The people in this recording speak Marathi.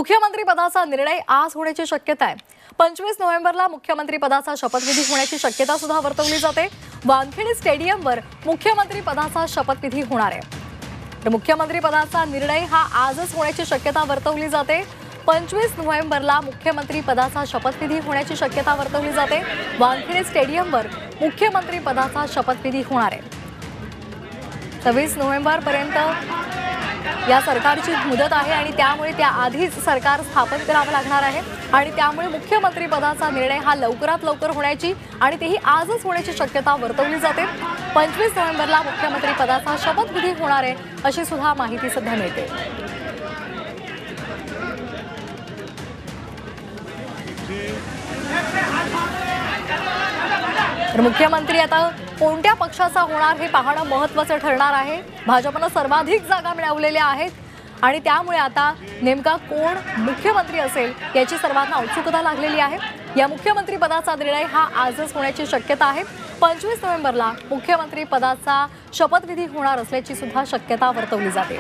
मुख्यमंत्री पदाचा निर्णय आज होण्याची शक्यता आहे। 25 नोव्हेंबरला मुख्यमंत्री पदाचा शपथविधी होण्याची शक्यता सुद्धा वर्तवली जाते। वानखेडे स्टेडियमवर मुख्यमंत्री पदाचा शपथविधी होणार आहे। तर मुख्यमंत्री पदाचा निर्णय हा आजच होण्याची शक्यता वर्तवली जाते। 25 नोव्हेंबरला मुख्यमंत्री पदाचा शपथविधी होण्याची शक्यता वर्तवली जाते। वानखेडे स्टेडियमवर मुख्यमंत्री पदाचा शपथविधी होणार आहे। 26 नोव्हेंबर पर्यंत या सरकारची मुदत आहे आणि त्यामुळे त्या आधीच सरकार स्थापन करावं लागणार आहे आणि त्यामुळे मुख्यमंत्री पदाचा निर्णय हा लवकरात लवकर होण्याची आणि तेही आजच होण्याची शक्यता वर्तवली जाते। 25 नोव्हेंबरला मुख्यमंत्री पदाचा शपथविधी होणार आहे अशी सुद्धा माहिती सध्या मिळते। तर मुख्यमंत्री आता कोणत्या पक्षाचा होणार हे पाहणं महत्त्वाचं ठरणार आहे। भाजपने सर्वाधिक जागा मिळवलेल्या आहेत आणि त्यामुळे आता नेमका कोण मुख्यमंत्री असेल याची सर्वांना उत्सुकता लागलेली आहे। या मुख्यमंत्री पदाचा निर्णय हा आजच होण्याची शक्यता आहे। 25 नोव्हेंबरला मुख्यमंत्री पदाचा शपथविधी होणार असल्याची सुद्धा शक्यता वर्तवली जाते।